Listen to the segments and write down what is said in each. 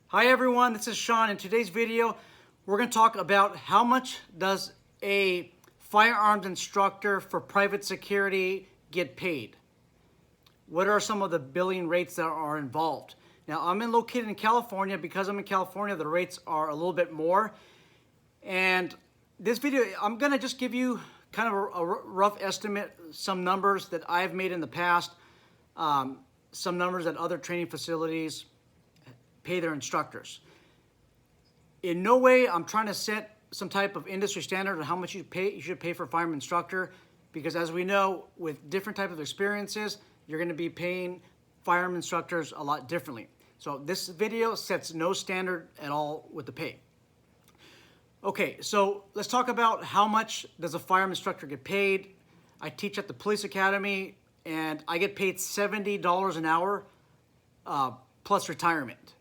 Hi everyone, this is Sean. In today's video, we're going to talk about how much does a firearms instructor for private security get paid? What are some of the billing rates that are involved? Now, I'm located in California. Because I'm in California, the rates are a little bit more. And this video, I'm going to just give you kind of a rough estimate, some numbers that I've made in the past, some numbers that other training facilities pay their instructors. In no way I'm trying to set some type of industry standard on how much you should pay for a firearm instructor, because as we know, with different types of experiences, you're going to be paying firearm instructors a lot differently. So this video sets no standard at all with the pay. Okay, so let's talk about how much does a firearm instructor get paid. I teach at the police academy and I get paid $70 an hour plus retirement.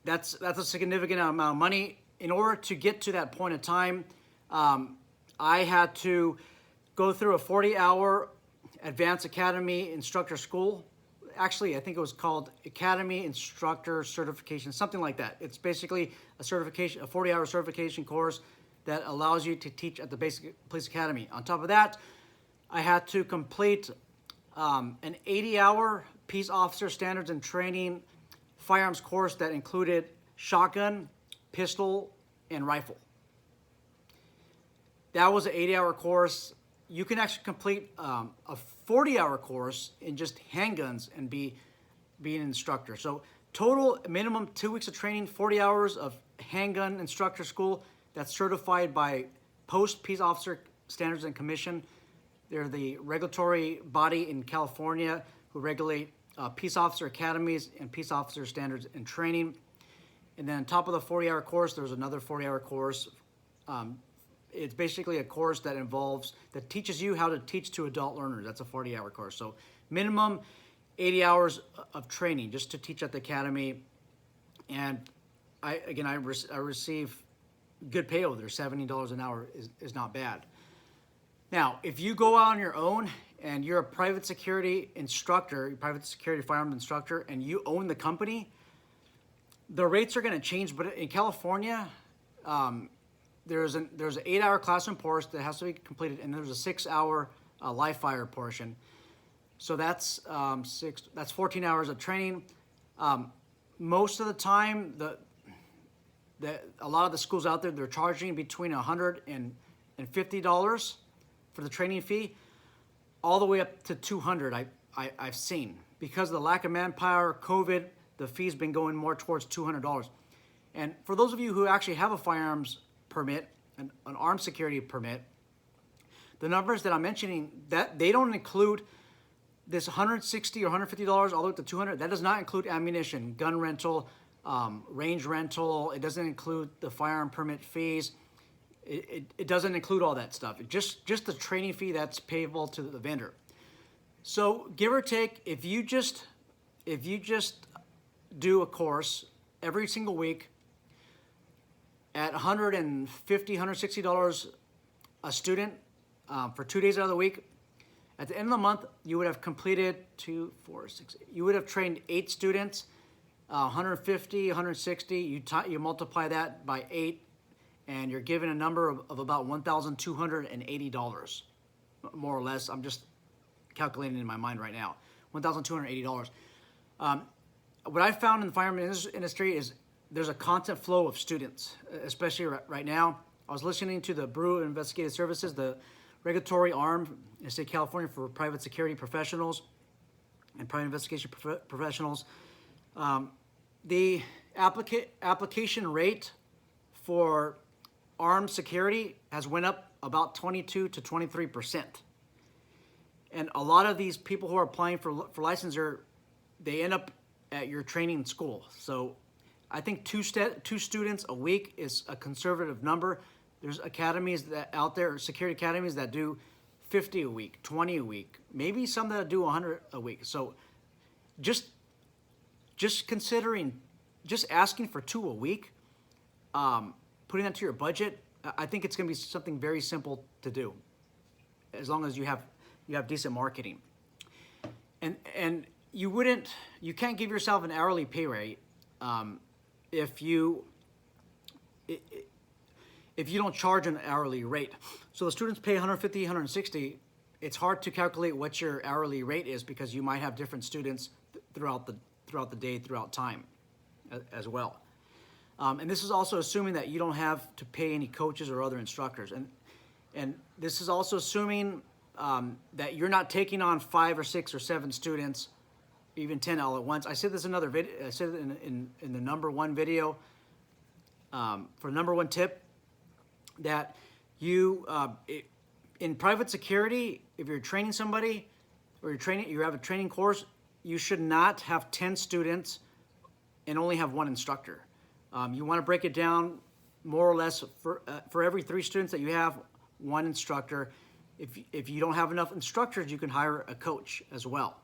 That's a significant amount of money. In order to get to that point of time, I had to go through a 40-hour advanced academy instructor school. Actually, I think it was called Academy Instructor Certification, something like that. It's basically a 40-hour certification course that allows you to teach at the basic police academy. On top of that, I had to complete an 80-hour peace officer standards and training firearms course that included shotgun, pistol, and rifle. That was an 80-hour course. You can actually complete a 40-hour course in just handguns and be an instructor. So total minimum 2 weeks of training, 40 hours of handgun instructor school that's certified by Post Peace Officer Standards and Commission. They're the regulatory body in California who regulate peace officer academies and peace officer standards and training. And then on top of the 40-hour course, there's another 40-hour course. It's basically a course that teaches you how to teach to adult learners. That's a 40-hour course. So minimum 80 hours of training just to teach at the academy. And I receive good pay over there. $70 an hour is not bad. Now, if you go out on your own and you're a private security instructor, private security firearm instructor, and you own the company, the rates are going to change. But in California, there's an 8-hour classroom course that has to be completed, and there's a 6-hour live fire portion. So that's 14 hours of training. Most of the time, a lot of the schools out there, they're charging between $100 and $50 for the training fee, all the way up to $200. I've seen, because of the lack of manpower, COVID, the fee's been going more towards $200. And for those of you who actually have a firearms permit, an armed security permit, the numbers that I'm mentioning, that they don't include this $160 or $150 all the way up to $200. That does not include ammunition, gun rental, range rental. It doesn't include the firearm permit fees. It doesn't include all that stuff. Just the training fee that's payable to the vendor. So give or take, if you just do a course every single week at $150, $160 a student for 2 days out of the week, at the end of the month, you would have completed you would have trained 8 students, 150, 160. You multiply that by 8, and you're given a number of about $1,280, more or less. I'm just calculating in my mind right now, $1,280. What I found in the firearm industry is there's a constant flow of students, especially right now. I was listening to the Bureau of Investigative Services, the regulatory arm in the state of California for private security professionals and private investigation professionals. The application rate for armed security has went up about 22 to 23%. And a lot of these people who are applying for licensure, they end up at your training school. So I think two students a week is a conservative number. There's academies out there, security academies, that do 50 a week, 20 a week, maybe some that do 100 a week. So just considering, just asking for 2 a week, putting that to your budget, I think it's going to be something very simple to do, as long as you have decent marketing. And you can't give yourself an hourly pay rate if you if you don't charge an hourly rate. So the students pay 150, 160. It's hard to calculate what your hourly rate is because you might have different students throughout the day, throughout time as well. And this is also assuming that you don't have to pay any coaches or other instructors. And this is also assuming that you're not taking on 5 or 6 or 7 students, even 10 all at once. I said this in another video. I said it in the number 1 video for number 1 tip that you in private security, if you're training somebody or you have a training course, you should not have 10 students and only have 1 instructor. You want to break it down more or less for every 3 students that you have, 1 instructor. If you don't have enough instructors, you can hire a coach as well.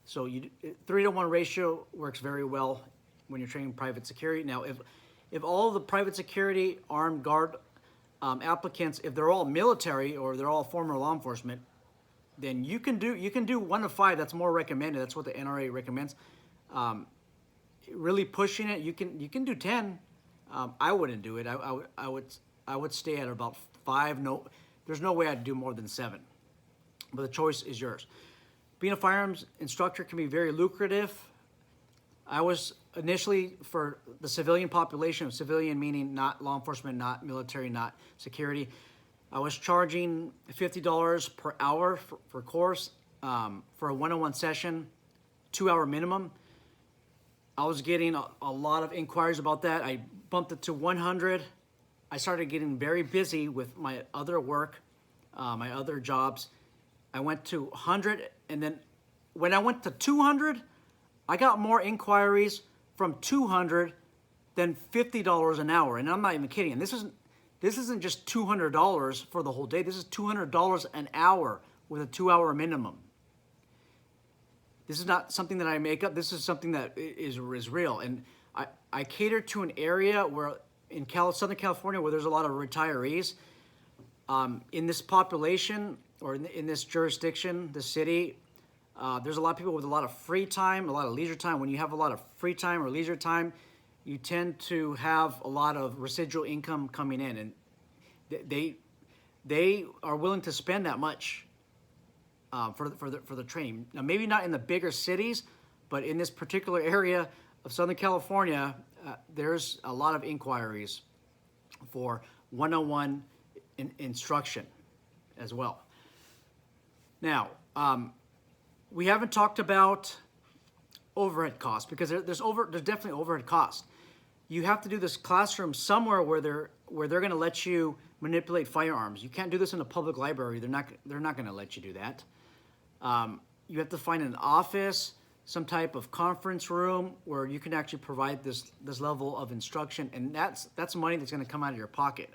So 3-to-1 ratio works very well when you're training private security. Now, if all the private security armed guard applicants, if they're all military or they're all former law enforcement, then you can do 1 to 5. That's more recommended. That's what the NRA recommends. Really pushing it, you can do 10. I wouldn't do it. I would stay at about 5. No, there's no way I'd do more than 7. But the choice is yours. Being a firearms instructor can be very lucrative. I was initially, for the civilian population, civilian meaning not law enforcement, not military, not security, I was charging $50 per hour for course for a 1-on-1 session, 2-hour minimum. I was getting a lot of inquiries about that. I bumped it to 100. I started getting very busy with my other work, my other jobs. I went to 100, and then when I went to 200, I got more inquiries from 200 than $50 an hour. And I'm not even kidding. And this isn't just $200 for the whole day. This is $200 an hour with a 2-hour minimum. This is not something that I make up. This is something that is real. And I cater to an area where in Southern California where there's a lot of retirees. In this population or in this jurisdiction, the city, there's a lot of people with a lot of free time, a lot of leisure time. When you have a lot of free time or leisure time, you tend to have a lot of residual income coming in, and they are willing to spend that much for the training. Now, maybe not in the bigger cities, but in this particular area of Southern California, there's a lot of inquiries for 1-on-1 instruction as well. Now, we haven't talked about overhead costs because there's definitely overhead costs. You have to do this classroom somewhere where they're going to let you manipulate firearms. You can't do this in a public library. They're not going to let you do that. You have to find an office, some type of conference room where you can actually provide this level of instruction, and that's money that's going to come out of your pocket.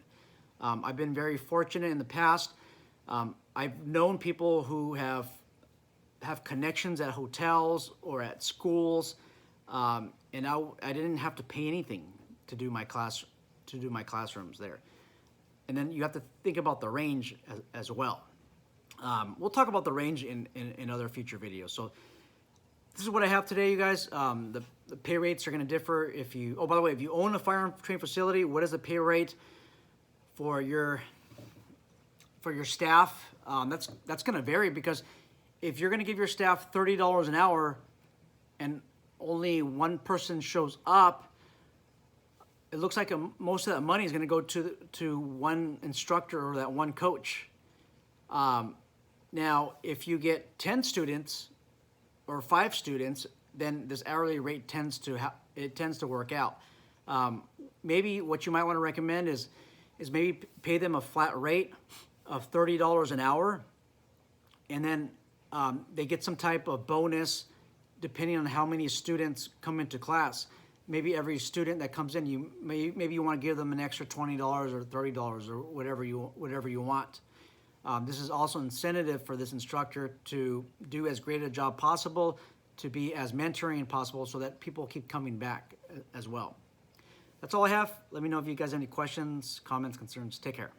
I've been very fortunate in the past. I've known people who have connections at hotels or at schools, and I didn't have to pay anything to do my classrooms there. And then you have to think about the range as well. We'll talk about the range in other future videos. So this is what I have today, you guys. The pay rates are going to differ if you. Oh, by the way, if you own a firearm training facility, what is the pay rate for your staff? That's going to vary because if you're going to give your staff $30 an hour and only 1 person shows up, it looks like most of that money is going to go to 1 instructor or that 1 coach. Now, if you get 10 students or 5 students, then this hourly rate tends to work out. Maybe what you might want to recommend is maybe pay them a flat rate of $30 an hour, and then they get some type of bonus depending on how many students come into class. Maybe every student that comes in, maybe you want to give them an extra $20 or $30 or whatever you want. This is also incentive for this instructor to do as great a job possible, to be as mentoring possible, so that people keep coming back as well. That's all I have. Let me know if you guys have any questions, comments, concerns. Take care.